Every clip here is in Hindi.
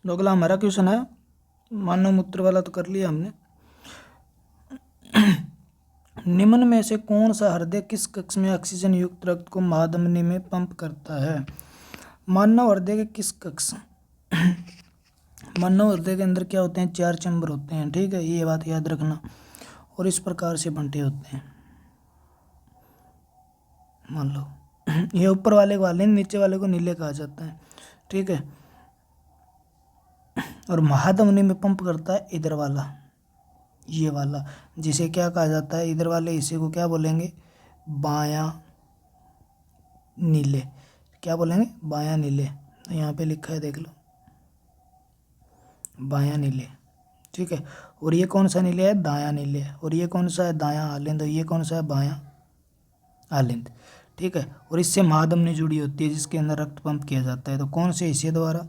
तो अगला हमारा क्वेश्चन है मानव मूत्र वाला तो कर लिया हमने। निम्न में से कौन सा हृदय किस कक्ष में ऑक्सीजन युक्त रक्त को महाधमनी में पंप करता है? मानव हृदय के किस कक्ष मानव हृदय के अंदर क्या होते हैं? 4 चैम्बर होते हैं, ठीक है, ये बात याद रखना। और इस प्रकार से बंटे होते हैं, मान लो ये ऊपर वाले को वाले नीचे वाले को नीले कहा जाता है, ठीक है। और महाधमनी में पंप करता है इधर वाला, ये वाला, जिसे क्या कहा जाता है? इधर वाले हिस्से को क्या बोलेंगे? बायां नीले। क्या बोलेंगे? बायां नीले। तो यहाँ पे लिखा है देख लो, बायां नीले, ठीक है। और ये कौन सा नीले है? दायां नीले। और ये कौन सा है? दायां आलिंद। और ये कौन सा है? बायां आलिंद, ठीक है। और इससे महाधमनी जुड़ी होती है जिसके अंदर रक्त पंप किया जाता है। तो कौन से हिस्से द्वारा?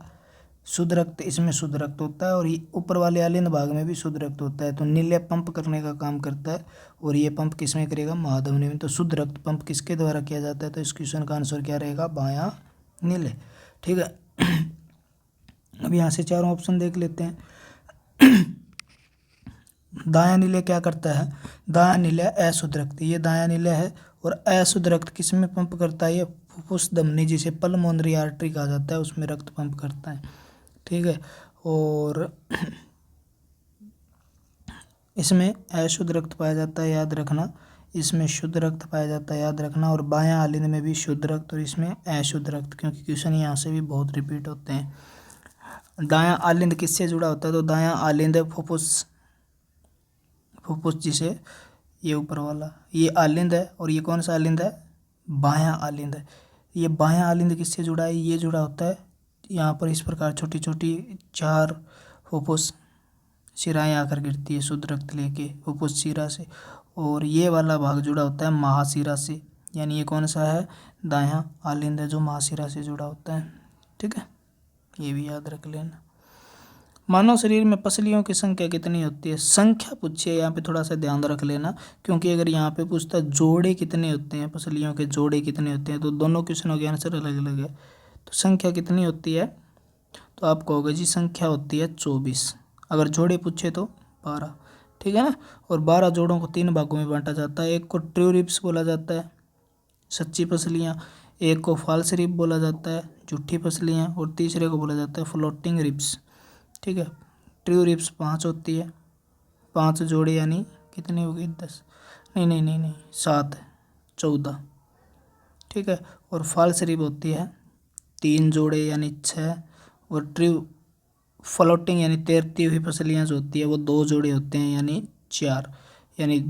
शुद्ध रक्त, इसमें शुद्ध रक्त होता है और ये ऊपर वाले आलिंद भाग में भी शुद्ध रक्त होता है। तो नीले पंप करने का काम करता है और ये पंप किस में करेगा? महाधमनी में। तो शुद्ध रक्त पंप किसके द्वारा किया जाता है? तो इस क्वेश्चन का आंसर क्या रहेगा? बायां नीले, ठीक है। अब यहाँ से चारों ऑप्शन देख लेते हैं। दायां नीले क्या करता है? दायां नीले अशुद्ध रक्त, ये दायां नीले है। और अशुद्ध रक्त किस में पंप करता है? ये फुफ्फुस धमनी, जिसे पल्मोनरी आर्टरी कहा जाता है, उसमें रक्त पंप करता है, ठीक है। और इसमें अशुद्ध रक्त पाया जाता है, याद रखना। इसमें शुद्ध रक्त पाया जाता है, याद रखना। और बायां आलिंद में भी शुद्ध रक्त और इसमें अशुद्ध रक्त, क्योंकि क्वेश्चन यहाँ से भी बहुत रिपीट होते हैं। दायां आलिंद किससे जुड़ा होता है? तो दायां आलिंद फुफ्फुस, फुफ्फुस जिसे ये ऊपर वाला ये आलिंद है। और ये कौन सा आलिंद है? बायां आलिंद है। ये बायां आलिंद किससे जुड़ा है? ये जुड़ा होता है यहाँ पर इस प्रकार छोटी छोटी 4 फुफ्फुस शिराएँ आकर गिरती है शुद्ध रक्त लेके फुफ्फुस शिरा से। और ये वाला भाग जुड़ा होता है महाशिरा से, यानी ये कौन सा है? दायां आलिंद है जो महाशिरा से जुड़ा होता है, ठीक है। ये भी याद रख लेना। मानव शरीर में पसलियों की संख्या कितनी होती है? संख्या पूछिए, यहाँ पे थोड़ा सा ध्यान रख लेना, क्योंकि अगर यहाँ पे पूछता जोड़े कितने होते हैं, पसलियों के जोड़े कितने होते हैं, तो दोनों क्वेश्चनों के आंसर अलग अलग है। तो संख्या कितनी होती है? तो आप कहोगे जी संख्या होती है 24। अगर जोड़े पूछे तो 12, ठीक है ना। और 12 जोड़ों को 3 भागों में बांटा जाता है। एक को ट्रू रिब्स बोला जाता है, सच्ची पसलियाँ। एक को फॉल्स रिब बोला जाता है, झूठी पसलियाँ। और तीसरे को बोला जाता है फ्लोटिंग रिब्स, ठीक है। ट्रू रिब्स 5 होती है, 5 जोड़े यानी कितनी होगी? 10, नहीं 7 है, 14, ठीक है। और फॉल्स रिब होती है 3 जोड़े यानी 6। और ट्रू फ्लोटिंग यानी तैरती हुई पसलियाँ जो होती है वो 2 जोड़े होते हैं यानी 4, यानी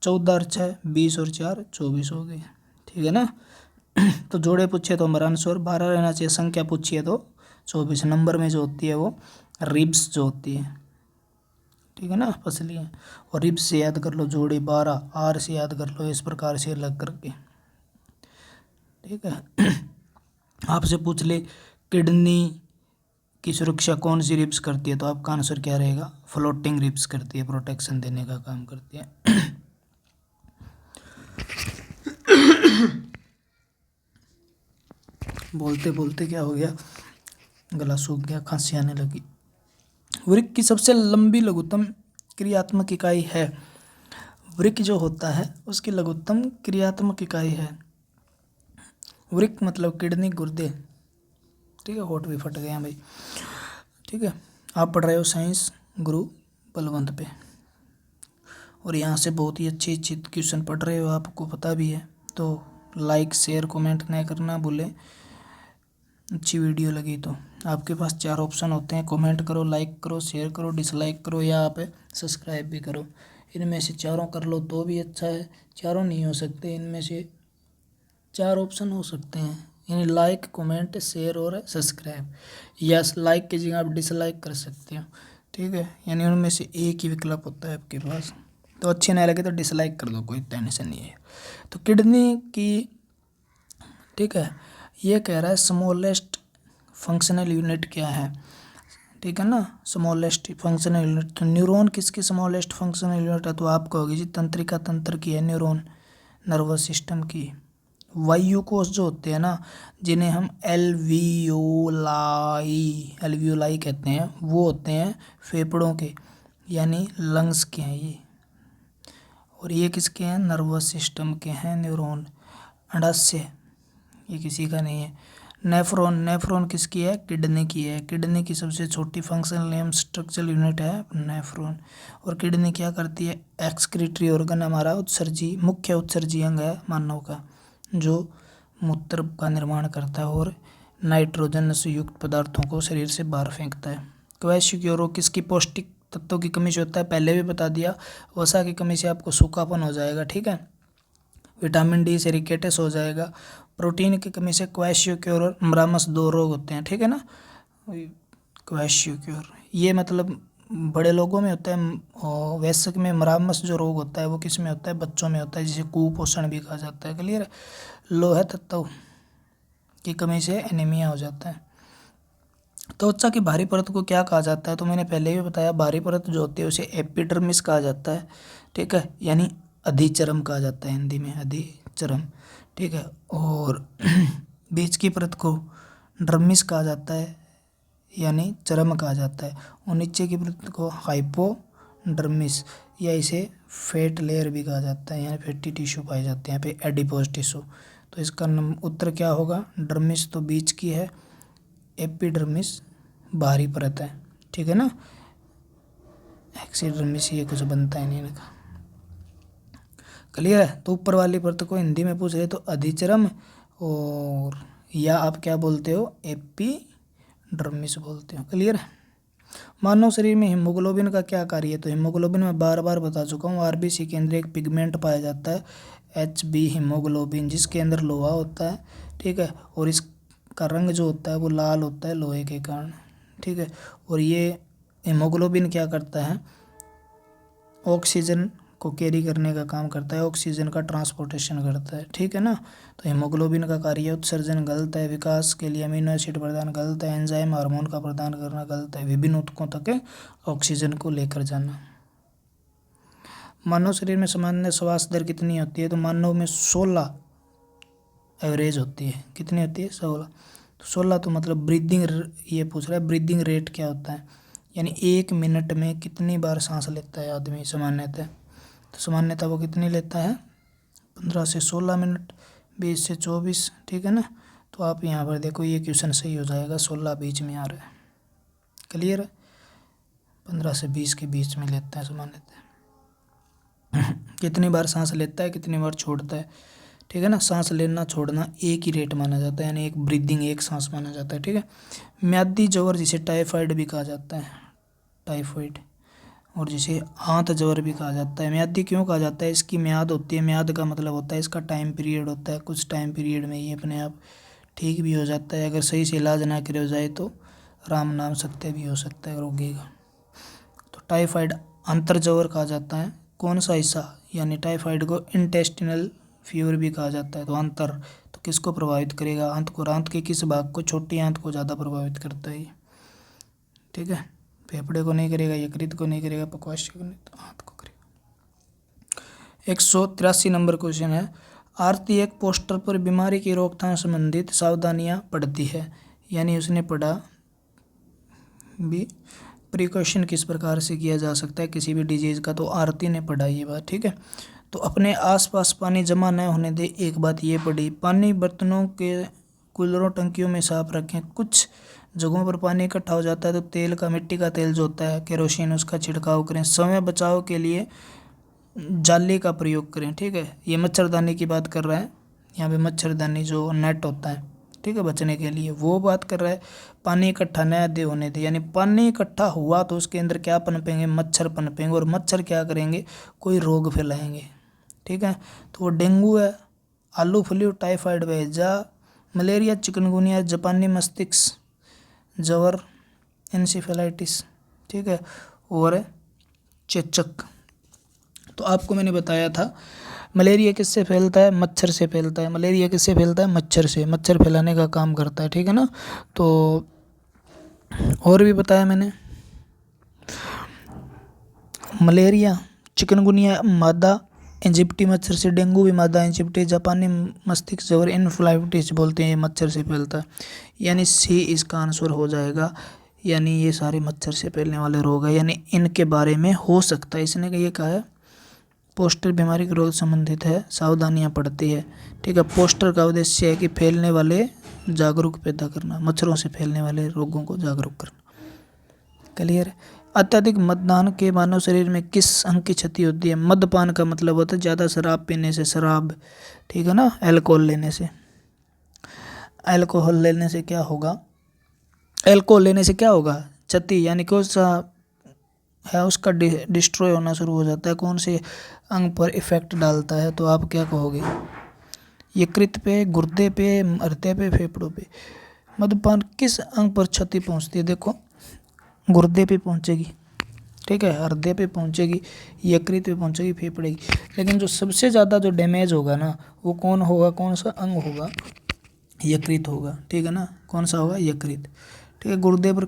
14 और 6 20 और 4 24 हो गए, ठीक है ना। तो जोड़े पूछे तो हमारा आंसर 12 रहना चाहिए, संख्या पूछिए तो 24। नंबर में जो होती है वो रिब्स जो होती है, ठीक है ना, पसलियाँ। और रिब्स से याद कर लो जोड़े 12, आर से याद कर लो इस प्रकार से अलग करके, ठीक है। आपसे पूछ ले किडनी की सुरक्षा कौन सी रिब्स करती है, तो आपका आंसर क्या रहेगा? फ्लोटिंग रिब्स करती है, प्रोटेक्शन देने का काम करती है। बोलते बोलते क्या हो गया? गला सूख गया, खांसी आने लगी। वृक्क की सबसे लंबी लघुत्तम क्रियात्मक इकाई है। वृक्क जो होता है उसकी लघुत्तम क्रियात्मक इकाई है। वृक्क मतलब किडनी, गुर्दे, ठीक है। होठ भी फट गए हैं भाई, ठीक है। आप पढ़ रहे हो साइंस गुरु बलवंत पे, और यहाँ से बहुत ही अच्छी अच्छी क्वेश्चन पढ़ रहे हो, आपको पता भी है। तो लाइक शेयर कमेंट नहीं करना भूलें। अच्छी वीडियो लगी तो आपके पास 4 ऑप्शन होते हैं, कमेंट करो, लाइक करो, शेयर करो, डिसलाइक करो, या आप सब्सक्राइब भी करो। इनमें से चारों कर लो तो भी अच्छा है, चारों नहीं हो सकते, इनमें से 4 ऑप्शन हो सकते हैं, यानी लाइक, कमेंट, शेयर और सब्सक्राइब। या लाइक की जगह आप डिसलाइक कर सकते हो, ठीक है। यानी उनमें से एक ही विकल्प होता है आपके पास। तो अच्छे नहीं लगे तो डिसलाइक कर दो, कोई टेंशन नहीं है। तो किडनी की, ठीक है, ये कह रहा है स्मॉलेस्ट फंक्शनल यूनिट क्या है, ठीक है ना, स्मॉलेस्ट फंक्शनल यूनिट। तो न्यूरॉन किसकी स्मॉलेस्ट फंक्शनल यूनिट है? तो आप कहोगे जी तंत्रिका तंत्र की है न्यूरॉन, नर्वस सिस्टम की, वायुकोश जो होते हैं ना, जिन्हें हम एल्वियोलाई कहते हैं, वो होते हैं फेफड़ों के, यानी लंग्स के हैं ये। और ये किसके हैं? नर्वस सिस्टम के हैं। न्यूरॉन, अंडाशय ये किसी का नहीं है। नेफ्रॉन किसकी है? किडनी की है। किडनी की सबसे छोटी फंक्शनल नेम स्ट्रक्चरल यूनिट है नेफ्रॉन। और किडनी क्या करती है? एक्सक्रीटरी ऑर्गन, हमारा मुख्य उत्सर्जी अंग है मानव का, जो मूत्र का निर्माण करता है और नाइट्रोजन से युक्त पदार्थों को शरीर से बाहर फेंकता है। क्वैशियोरो किसकी पौष्टिक तत्वों की कमी से होता है? पहले भी बता दिया। वसा की कमी से आपको सूखापन हो जाएगा, ठीक है। विटामिन डी से रिकेटस हो जाएगा। प्रोटीन की कमी से क्वैशियोक्योर और मरामस 2 रोग होते हैं, ठीक है ना। क्वैशियोक्योर ये मतलब बड़े लोगों में होता है, और वयस्क में मरामस जो रोग होता है वो किस में होता है? बच्चों में होता है, जिसे कुपोषण भी कहा जाता है। क्लियर है। लोह तत्व की कमी से एनीमिया हो जाता है। त्वचा की बाहरी परत को क्या कहा जाता है? तो मैंने पहले भी बताया, बाहरी परत जो होती है उसे एपिडर्मिस कहा जाता है, ठीक है, यानी अधिचर्म कहा जाता है हिंदी में, अधिचर्म, ठीक है। और बीच की परत को डर्मिस कहा जाता है, यानी चर्म कहा जाता है। और नीचे की परत को हाइपोडर्मिस या इसे फैट लेयर भी कहा जाता है, यानी फैटी टिश्यू पाए जाते हैं यहाँ पे, एडिपोज टिश्यू। तो इसका उत्तर क्या होगा? डर्मिस तो बीच की है, एपिडर्मिस बाहरी परत है, ठीक है ना। एक्सीडर्मिस ये कुछ बनता ही नहीं इनका। क्लियर है। तो ऊपर वाली परत को हिंदी में पूछ रहे तो अधिचर्म, और या आप क्या बोलते हो? एपिडर्मिस बोलते हो। क्लियर है। मानव शरीर में हीमोग्लोबिन का क्या कार्य है? तो हीमोग्लोबिन मैं बार बार बता चुका हूँ, आरबीसी के अंदर एक पिगमेंट पाया जाता है HB हीमोग्लोबिन, जिसके अंदर लोहा होता है, ठीक है। और इसका रंग जो होता है वो लाल होता है लोहे के कारण, ठीक है। और ये हीमोग्लोबिन क्या करता है? ऑक्सीजन को कैरी करने का काम करता है, ऑक्सीजन का ट्रांसपोर्टेशन करता है, ठीक है ना। तो हीमोग्लोबिन का कार्य उत्सर्जन गलत है, विकास के लिए अमीनो एसिड प्रदान गलत है, एंजाइम हार्मोन का प्रदान करना गलत है, विभिन्न ऊतकों तक ऑक्सीजन को लेकर जाना। मानव शरीर में सामान्य श्वास दर कितनी होती है? तो मानव में 16 एवरेज होती है। कितनी होती है? 16। तो 16 तो मतलब ब्रीदिंग, ये पूछ रहा है ब्रीदिंग रेट क्या होता है, यानी 1 मिनट में कितनी बार सांस लेता है आदमी सामान्यतः। तो सामान्यतः वो कितनी लेता है? 15 से 16 मिनट, 20 से 24, ठीक है ना। तो आप यहाँ पर देखो ये क्वेश्चन सही हो जाएगा, 16 बीच में आ रहा है। क्लियर है। 15 से 20 के बीच में लेता है सामान्यतः। कितनी बार सांस लेता है, कितनी बार छोड़ता है, ठीक है ना। सांस लेना छोड़ना एक ही रेट माना जाता है, यानी एक ब्रीदिंग एक सांस माना जाता है, ठीक है। म्यादी ज्वर जिसे टाइफाइड भी कहा जाता है, टाइफाइड, और जिसे आंत ज्वर भी कहा जाता है। म्यादी क्यों कहा जाता है? इसकी म्याद होती है, म्याद का मतलब होता है इसका टाइम पीरियड होता है, कुछ टाइम पीरियड में ये अपने आप ठीक भी हो जाता है, अगर सही से इलाज ना करे हो जाए तो राम नाम सत्य भी हो सकता है रोगी का। तो टाइफाइड अंतर्ज्वर कहा जाता है। कौन सा हिस्सा? यानी टाइफाइड को इंटेस्टिनल फीवर भी कहा जाता है। तो अंतर तो किसको प्रभावित करेगा? आंत को। आंत के किस भाग को? छोटी आंत को ज़्यादा प्रभावित करता है, ठीक है। फेफड़े को नहीं करेगा, यकृत को नहीं करेगा, पक्वाशय को नहीं, तो आंत को करेगा। 183 नंबर क्वेश्चन है, आरती एक पोस्टर पर बीमारी की रोकथाम संबंधित सावधानियां पढ़ती है, यानी उसने पढ़ा भी प्रिकॉशन किस प्रकार से किया जा सकता है किसी भी डिजीज़ का, तो आरती ने पढ़ा ये बात, ठीक है। तो अपने आसपास पानी जमा न होने दे, एक बात ये पढ़ी। पानी बर्तनों के कूलरों टंकियों में साफ रखें। कुछ जगहों पर पानी इकट्ठा हो जाता है तो तेल का, मिट्टी का तेल जो होता है केरोसिन, उसका छिड़काव करें। समय बचाव के लिए जाली का प्रयोग करें, ठीक है। ये मच्छरदानी की बात कर रहा है यहाँ पे, मच्छरदानी जो नेट होता है, ठीक है, बचने के लिए, वो बात कर रहा है। पानी इकट्ठा न दे होने दे, यानी पानी इकट्ठा हुआ तो उसके अंदर क्या पनपेंगे? मच्छर पनपेंगे, और मच्छर क्या करेंगे? कोई रोग फैलाएंगे, ठीक है। तो वो डेंगू है, आलू फ्लू, टाइफाइड व हैजा, मलेरिया, चिकनगुनिया, जापानी मस्तिष्क ज्वर, एनसीफेलाइटिस, ठीक है, और चेचक। तो आपको मैंने बताया था मलेरिया किससे फैलता है? मच्छर से फैलता है। मलेरिया किससे फैलता है? मच्छर से। मच्छर फैलाने का काम करता है, ठीक है ना। तो और भी बताया मैंने, मलेरिया, चिकनगुनिया मादा इजिप्टी मच्छर से डेंगू भी मादा इजिप्टी जापानी मस्तिष्क ज्वर इन्फ्लुएंजा बोलते हैं, ये मच्छर से फैलता है। यानी सी इसका आंसर हो जाएगा। यानी ये सारे मच्छर से फैलने वाले रोग है, यानी इनके बारे में हो सकता है। इसने ये कहा है पोस्टर बीमारी के रोग संबंधित है, सावधानियां पड़ती है। ठीक है, पोस्टर का उद्देश्य है कि फैलने वाले जागरूक पैदा करना, मच्छरों से फैलने वाले रोगों को जागरूक करना। क्लियर है। अत्यधिक मदपान के मानव शरीर में किस अंग की क्षति होती है? मदपान का मतलब होता है ज़्यादा शराब पीने से, शराब, ठीक है ना, अल्कोहल लेने से। अल्कोहल लेने से क्या होगा? अल्कोहल लेने से क्या होगा? क्षति, यानी कौन सा है उसका डिस्ट्रॉय होना शुरू हो जाता है, कौन से अंग पर इफेक्ट डालता है? तो आप क्या कहोगे? यकृत पे, गुर्दे पे, हृदय पे, फेफड़ों पे। मद्यपान किस अंग पर क्षति पहुंचती है? देखो, गुर्दे पे पहुंचेगी, ठीक है, हृदय पे पहुंचेगी, यकृत पे पहुंचेगी, फेफड़े की। लेकिन जो सबसे ज़्यादा जो डैमेज होगा ना, वो कौन होगा, कौन सा अंग होगा? यकृत होगा, ठीक है ना। कौन सा होगा? यकृत। ठीक है, गुर्दे पर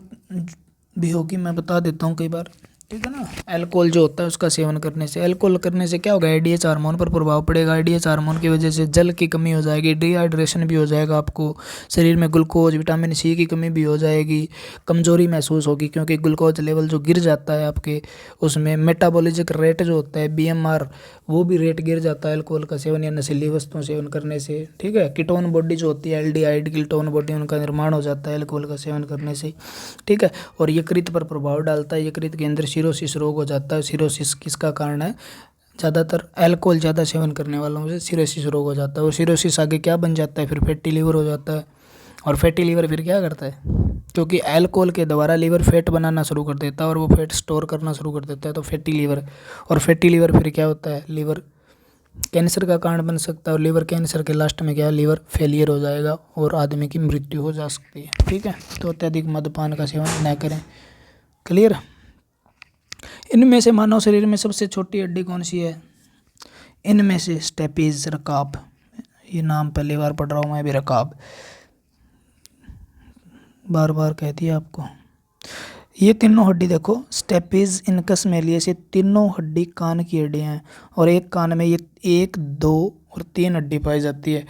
भी होगी, मैं बता देता हूँ कई बार, ठीक है ना। अल्कोहल जो होता है उसका सेवन करने से, अल्कोहल करने से क्या होगा? एडीएच हार्मोन पर प्रभाव पड़ेगा। एडीएच हार्मोन की वजह से जल की कमी हो जाएगी, डिहाइड्रेशन भी हो जाएगा, आपको शरीर में ग्लूकोज, विटामिन सी की कमी भी हो जाएगी, कमजोरी महसूस होगी, क्योंकि ग्लूकोज लेवल जो गिर जाता है आपके, उसमें मेटाबॉलिक रेट जो होता है बीएमआर, वो भी रेट गिर जाता है अल्कोहल का सेवन या नशीली वस्तुओं सेवन करने से। ठीक है, कीटोन बॉडी जो होती है, एल्डिहाइड कीटोन बॉडी, उनका निर्माण हो जाता है अल्कोहल का सेवन करने से। ठीक है, और यकृत पर प्रभाव डालता है, यकृत के अंदर सिरोसिस रोग हो जाता है। सिरोसिस किसका कारण है? ज़्यादातर अल्कोहल ज़्यादा सेवन करने वालों से सिरोसिस रोग हो जाता है। और सिरोसिस आगे क्या बन जाता है? फिर फैटी लीवर हो जाता है। और फैटी लीवर फिर क्या करता है? क्योंकि अल्कोहल के द्वारा लीवर फैट बनाना शुरू कर देता है और वो फैट स्टोर करना शुरू कर देता है, तो फैटी लीवर। और फैटी लीवर फिर क्या होता है? लीवर कैंसर का कारण बन सकता है, और लीवर कैंसर के लास्ट में क्या है? लीवर फेलियर हो जाएगा और आदमी की मृत्यु हो जा सकती है। ठीक है, तो अत्यधिक मद्यपान का सेवन न करें। क्लियर? इनमें से मानव शरीर में सबसे छोटी हड्डी कौन सी है? इनमें से स्टेपीज रकाब, ये नाम पहली बार पढ़ रहा हूँ मैं भी, रकाब, बार बार कह दिया आपको। ये तीनों हड्डी देखो, स्टेपीज, इनकस, मेलियस, ये तीनों हड्डी कान की हड्डियाँ हैं। और एक कान में ये 1, 2 और 3 हड्डी पाई जाती है,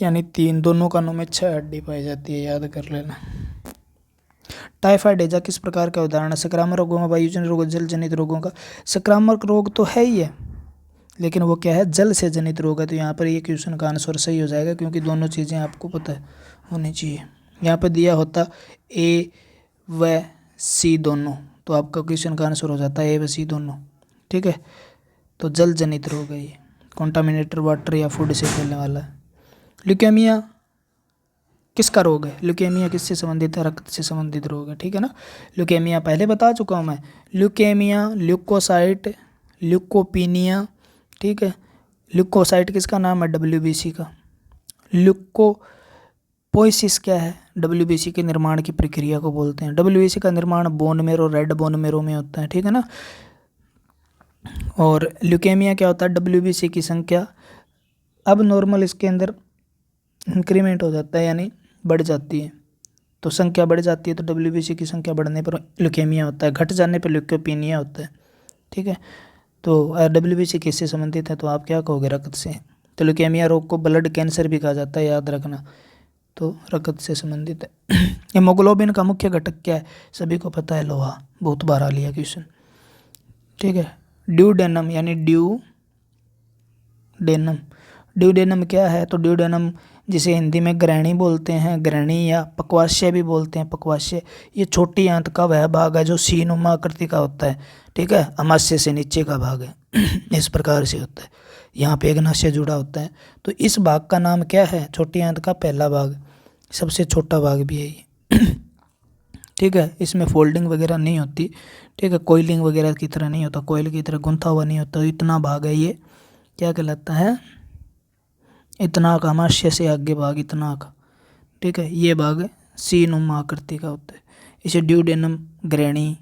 यानी 3, दोनों कानों में 6 हड्डी पाई जाती है, याद कर लेना। टाइफाइड हैजा किस प्रकार का उदाहरण है? संक्रामक रोगों में, वायुजनित रोगों, जल जनित रोगों का। संक्रामक रोग तो है ही है, लेकिन वो क्या है? जल से जनित रोग है। तो यहाँ पर ये क्वेश्चन का आंसर सही हो जाएगा, क्योंकि दोनों चीज़ें आपको पता है होनी चाहिए। यहाँ पर दिया होता ए व सी दोनों, तो आपका क्वेश्चन का आंसर हो जाता है ए व सी दोनों। ठीक है, तो जल जनित रोग है ये, कॉन्टामिनेटेड वाटर या फूड से फैलने वाला है। ल्यूकेमिया किसका रोग है? ल्यूकेमिया किससे संबंधित है? रक्त से संबंधित रोग है। ठीक है ना, ल्यूकेमिया पहले बता चुका हूँ मैं। ल्यूकेमिया, ल्यूकोसाइट, ल्यूकोपीनिया, ठीक है। ल्यूकोसाइट किसका नाम है? WBC का। ल्यूकोपोइसिस क्या है? WBC के निर्माण की प्रक्रिया को बोलते हैं। WBC का निर्माण bone marrow, red bone marrow में होता है। ठीक है ना, और ल्यूकेमिया क्या होता है? WBC की संख्या अब नॉर्मल इसके अंदर इंक्रीमेंट हो जाता है, यानी बढ़ जाती है। तो संख्या बढ़ जाती है, तो WBC की संख्या बढ़ने पर ल्यूकेमिया होता है, घट जाने पर ल्यूकोपीनिया होता है। ठीक है, तो WBC किससे संबंधित है? तो आप क्या कहोगे? रक्त से। तो ल्यूकेमिया रोग को ब्लड कैंसर भी कहा जाता है, याद रखना, तो रक्त से संबंधित है। हीमोग्लोबिन का मुख्य घटक क्या है? सभी को पता है, लोहा, बहुत बार आ लिया क्वेश्चन। ठीक है, ड्यूडेनम, यानी ड्यूडेनम क्या है? तो ड्यूडेनम जिसे हिंदी में ग्रहणी बोलते हैं, ग्रहणी या पक्वाशय भी बोलते हैं, पक्वाशय, ये छोटी आंत का वह भाग है जो सीनुमा आकृति का होता है। ठीक है, अमाशय से नीचे का भाग है, इस प्रकार से होता है, यहाँ पे एक नस्य जुड़ा होता है। तो इस भाग का नाम क्या है? छोटी आंत का पहला भाग, सबसे छोटा भाग भी है ये। ठीक है, इसमें फोल्डिंग वगैरह नहीं होती। ठीक है, कोयलिंग वगैरह की तरह नहीं होता, कोयल की तरह गुंथा हुआ नहीं होता। इतना भाग है ये, क्या कहलाता है? इतना का, अमाशय से आगे भाग इतना का। ठीक है, ये भाग सीनुमा आकृति का होता है, इसे ड्यूडेनम ग्रहणी।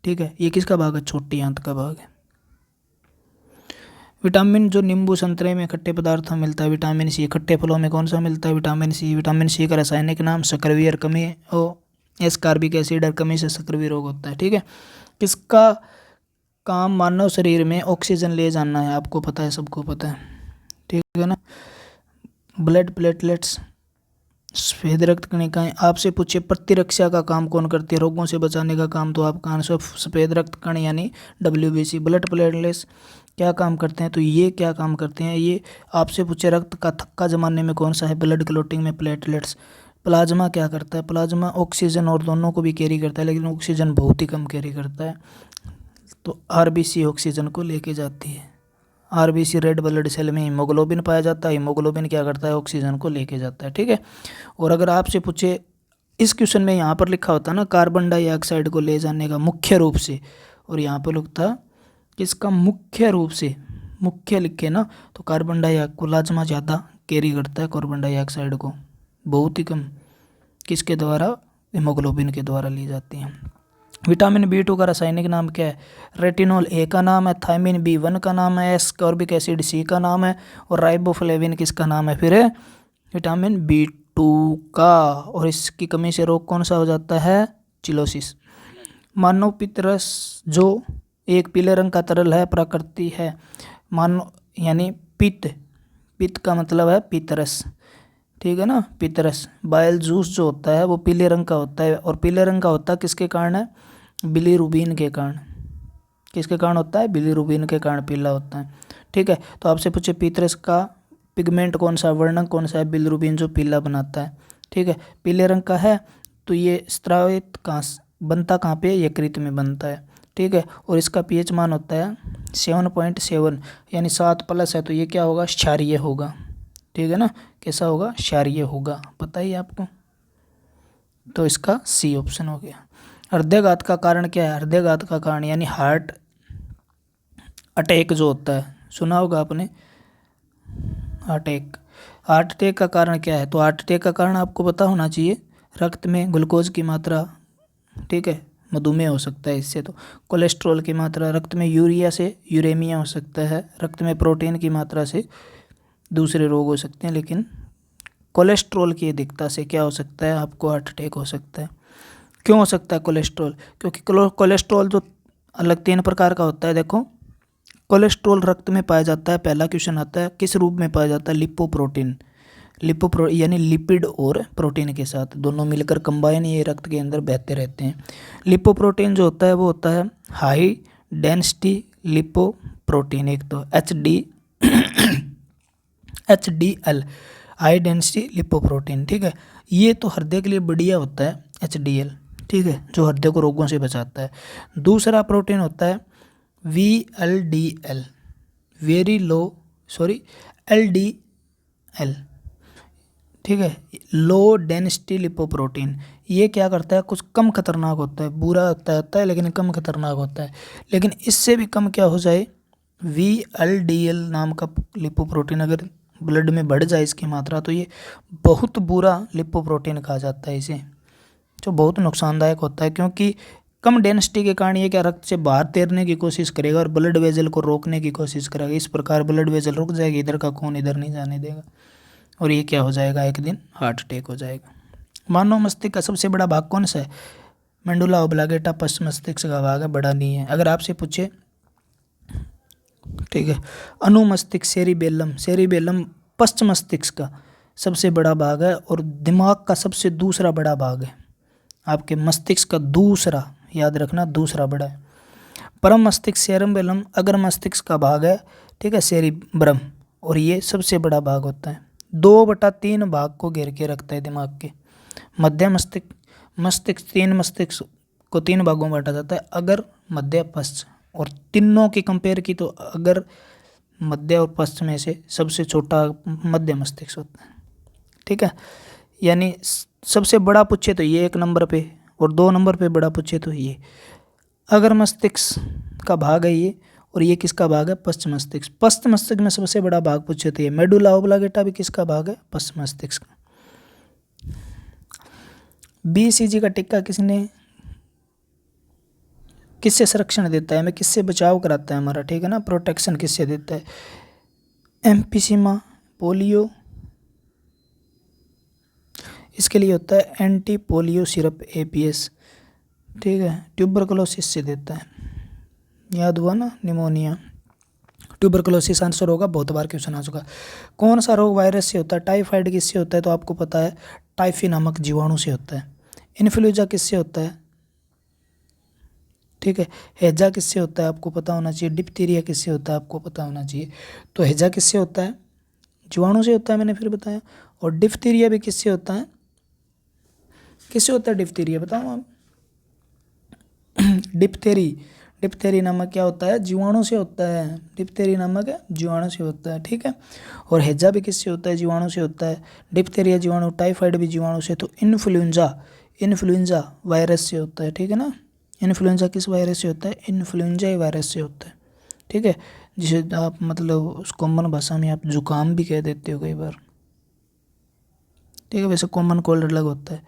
ठीक है, ये किसका भाग है? छोटी आंत का भाग है। विटामिन जो नींबू संतरे में खट्टे पदार्थों में मिलता है, विटामिन सी खट्टे फलों में कौन सा मिलता है? Vitamin C. विटामिन सी का रासायनिक नाम सक्रिय और कमी एस कार्बिक एसिड और कमी से सक्रिय रोग होता है। ठीक है, किसका काम मानव शरीर में ऑक्सीजन ले जाना है, आपको पता है, सबको पता है, ठीक है ना। ब्लड प्लेटलेट्स, सफेद रक्त कणिकाएं। आपसे पूछे प्रतिरक्षा का काम कौन करती है, रोगों से बचाने का काम, तो आपका आंसर सफेद रक्त कण यानी WBC। ब्लड प्लेटलेट्स क्या काम करते हैं, तो ये क्या काम करते हैं, ये आपसे पूछे रक्त का थक्का जमाने में कौन सा है, ब्लड क्लोटिंग में प्लेटलेट्स। प्लाज्मा क्या करता है, प्लाज्मा ऑक्सीजन और दोनों को भी कैरी करता है, लेकिन ऑक्सीजन बहुत ही कम कैरी करता है, तो RBC ऑक्सीजन को लेके जाती है। RBC रेड ब्लड सेल में हीमोग्लोबिन पाया जाता है, हीमोग्लोबिन क्या करता है, ऑक्सीजन को लेके जाता है, ठीक है। और अगर आपसे पूछे, इस क्वेश्चन में यहाँ पर लिखा होता ना कार्बन डाइऑक्साइड को ले जाने का मुख्य रूप से, और यहाँ पर लिखता किसका मुख्य रूप से, मुख्य लिखे ना, तो कार्बन डाइऑक्साइड प्लाज्मा ज़्यादा कैरी करता है कार्बन डाइऑक्साइड को, बहुत ही कम किसके द्वारा, हीमोग्लोबिन के द्वारा ली जाती हैं। विटामिन B2 का रासायनिक नाम क्या है, रेटिनॉल A का नाम है, थायमिन B1 का नाम है, एस्कॉर्बिक एसिड C का नाम है, और राइबोफ्लेविन किसका नाम है, फिर विटामिन B2 का। और इसकी कमी से रोग कौन सा हो जाता है, चिलोसिस। मानव पित्तरस जो एक पीले रंग का तरल है, प्रकृति है, मानव यानी पित्त, पित्त का मतलब है पित्तरस, ठीक है ना, पित्तरस। बाइल जूस जो होता है वो पीले रंग का होता है, और पीले रंग का होता है किसके कारण है, बिलीरुबिन के कारण। किसके कारण होता है, बिलीरुबिन के कारण पीला होता है, ठीक है। तो आपसे पूछे पित्तरस का पिगमेंट कौन सा, वर्णक कौन सा है, बिलीरुबिन जो पीला बनाता है, ठीक है, पीले रंग का है। तो ये स्रावित कहाँ बनता, कहाँ पे, यकृत में बनता है, ठीक है। और इसका pH मान होता है 7.7 यानी 7+ है, तो ये क्या होगा, क्षारीय होगा, ठीक है ना। कैसा होगा, क्षारीय होगा, पता ही आपको, तो इसका C ऑप्शन हो गया। हृदयघात का कारण क्या है, हृदयघात का कारण यानी हार्ट अटैक जो होता है, सुना होगा आपने, अटैक। हार्ट अटैक का कारण क्या है, तो हार्ट अटैक का कारण आपको पता होना चाहिए, रक्त में ग्लूकोज की मात्रा, ठीक है, मधुमेह हो सकता है इससे, तो कोलेस्ट्रॉल की मात्रा, रक्त में यूरिया से यूरेमिया हो सकता है, रक्त में प्रोटीन की मात्रा से दूसरे रोग हो सकते हैं, लेकिन कोलेस्ट्रॉल की अधिकता से क्या हो सकता है, आपको हार्ट अटैक हो सकता है। क्यों हो सकता है कोलेस्ट्रॉल, क्योंकि कोलेस्ट्रॉल जो अलग 3 प्रकार का होता है, देखो कोलेस्ट्रॉल रक्त में पाया जाता है, पहला क्वेश्चन आता है किस रूप में पाया जाता है, लिपोप्रोटीन, यानी लिपिड और प्रोटीन के साथ दोनों मिलकर कंबाइन ये रक्त के अंदर बहते रहते हैं। लिपोप्रोटीन जो होता है वो होता है हाई डेंसिटी लिपोप्रोटीन, एक तो HDL हाई डेंसिटी लिपोप्रोटीन, ठीक है। ये तो हृदय के लिए बढ़िया होता है HDL, ठीक है, जो हृदय को रोगों से बचाता है। दूसरा प्रोटीन होता है VLDL, LDL, ठीक है, लो डेंसिटी लिपोप्रोटीन। ये क्या करता है, कुछ कम खतरनाक होता है, बुरा होता है लेकिन कम खतरनाक होता है। लेकिन इससे भी कम क्या हो जाए, VLDL नाम का लिपोप्रोटीन अगर ब्लड में बढ़ जाए इसकी मात्रा, तो ये बहुत बुरा लिपोप्रोटीन कहा जाता है इसे, जो बहुत नुकसानदायक होता है, क्योंकि कम डेंसिटी के कारण ये क्या रक्त से बाहर तैरने की कोशिश करेगा और ब्लड वेजल को रोकने की कोशिश करेगा। इस प्रकार ब्लड वेजल रुक जाएगी, इधर का खून इधर नहीं जाने देगा, और ये क्या हो जाएगा, एक दिन हार्ट अटैक हो जाएगा। मानव मस्तिष्क का सबसे बड़ा भाग कौन सा है, मेंडुला ओब्लांगेटा पश्च मस्तिष्क का भाग है, बड़ा नहीं है। अगर आपसे पूछे, ठीक है, अनुमस्तिष्क सेरिबेलम पश्च मस्तिष्क का सबसे बड़ा भाग है, और दिमाग का सबसे दूसरा बड़ा भाग है, आपके मस्तिष्क का दूसरा, याद रखना दूसरा बड़ा है। परम मस्तिष्क सेरिबेलम अगर मस्तिष्क का भाग है, ठीक है, सेरिब्रम, और ये सबसे बड़ा भाग होता है, 2/3 भाग को घेर के रखता है दिमाग के। मध्य मस्तिष्क 3 मस्तिष्क को 3 भागों में बांटा जाता है, अगर मध्य पश्च, और तीनों की कंपेयर की तो अगर मध्य और पश्च में से सबसे छोटा मध्य मस्तिष्क होता है, ठीक है। यानी सबसे बड़ा पूछे तो ये 1 नंबर पे, और 2 नंबर पे बड़ा पूछे तो ये। अगर मस्तिष्क का भाग है ये, और ये किसका भाग है, पश्च मस्तिष्क। पश्च मस्तिष्क में सबसे बड़ा भाग पूछे तो ये। मेडुला ओब्लांगेटा भी किसका भाग है, पश्च मस्तिष्क। BCG का टीका किससे संरक्षण देता है, हमें किससे बचाव कराता है हमारा, ठीक है ना, प्रोटेक्शन किससे देता है, एम्फीसीमा, पोलियो, इसके लिए होता है एंटी पोलियो सिरप APS, ठीक है, ट्यूबरकुलोसिस से देता है, याद हुआ ना, निमोनिया। ट्यूबरकुलोसिस आंसर होगा, बहुत बार क्वेश्चन आ चुका। कौन सा रोग वायरस से होता है? टाइफाइड किससे होता है? तो आपको पता है टाइफी नामक जीवाणु से होता है। इन्फ्लुएंजा किससे होता है? ठीक है। हैजा किससे होता है? आपको पता होना चाहिए। डिप्थीरिया किससे होता है? आपको पता होना चाहिए। तो हैजा किससे होता है? जीवाणु से होता है, मैंने फिर बताया। और डिप्थीरिया भी किससे होता है? किससे होता है डिप्थीरिया, बताओ आप। डिप्थेरी, डिप्थेरी नामक क्या होता है? जीवाणु से होता है। डिप्थेरी नामक जीवाणु से होता है, ठीक है। और हैजा भी किससे होता है? जीवाणु से होता है। डिप्थेरिया जीवाणु, टाइफाइड भी जीवाणु से। तो इन्फ्लुएंजा, इन्फ्लुएंजा वायरस से होता है, ठीक है ना। इन्फ्लुएंजा किस वायरस से होता है? इन्फ्लुएंजा वायरस से होता है, ठीक है। जिसे आप मतलब उस कॉमन भाषा में आप जुकाम भी कह देते हो कई बार, ठीक है। वैसे कॉमन कोल्ड अलग होता है।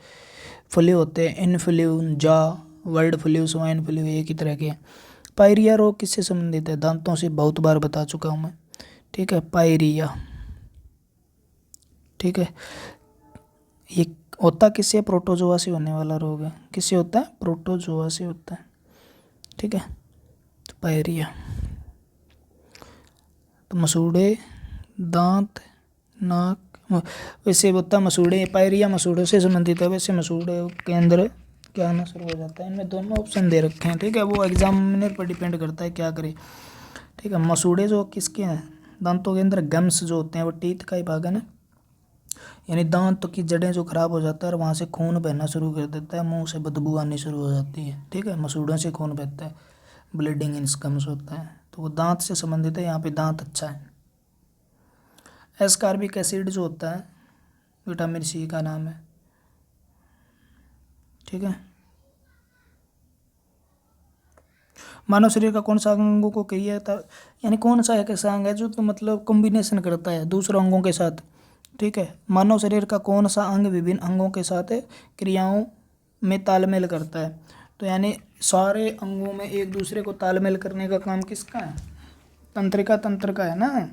फ्लू होते हैं influenza, world flu, swine flu, एक ही तरह के हैं। पायरिया रोग किससे संबंधित है? दांतों से, बहुत बार बता चुका हूँ मैं, ठीक है। पायरिया, ठीक है। ये होता किससे? प्रोटोजोआ से होने वाला रोग है। किससे होता है? प्रोटोजोआ से होता है, ठीक है। तो पायरिया। तो मसूड़े, दांत, नाक, वैसे होता मसूड़े, पायरिया मसूड़ों से संबंधित है। वैसे मसूड़े के अंदर क्या आना शुरू हो जाता है? इनमें दोनों ऑप्शन दे रखे हैं, ठीक है। वो एग्जामिनर पर डिपेंड करता है क्या करे, ठीक है। मसूड़े जो किसके हैं? दांतों के अंदर गम्स जो होते हैं, वो टीथ का ही भाग है ना, यानी दांत की जड़ें जो खराब हो जाता है और वहाँ से खून बहना शुरू कर देता है, मुंह से बदबू आनी शुरू हो जाती है, ठीक है। मसूड़ों से खून बहता है, ब्लीडिंग इन गम्स होता है, तो वो दांत से संबंधित है। यहाँ पे दांत अच्छा है। एस्कॉर्बिक एसिड जो होता है विटामिन सी का नाम है, ठीक है। मानव शरीर का कौन सा अंगों को क्रिया था, यानी कौन सा एक ऐसा अंग है जो तो मतलब कॉम्बिनेशन करता है दूसरे अंगों के साथ, ठीक है। मानव शरीर का कौन सा अंग विभिन्न अंगों के साथ क्रियाओं में तालमेल करता है? तो यानी सारे अंगों में एक दूसरे को तालमेल करने का काम किसका है? तंत्रिका तंत्र का है ना।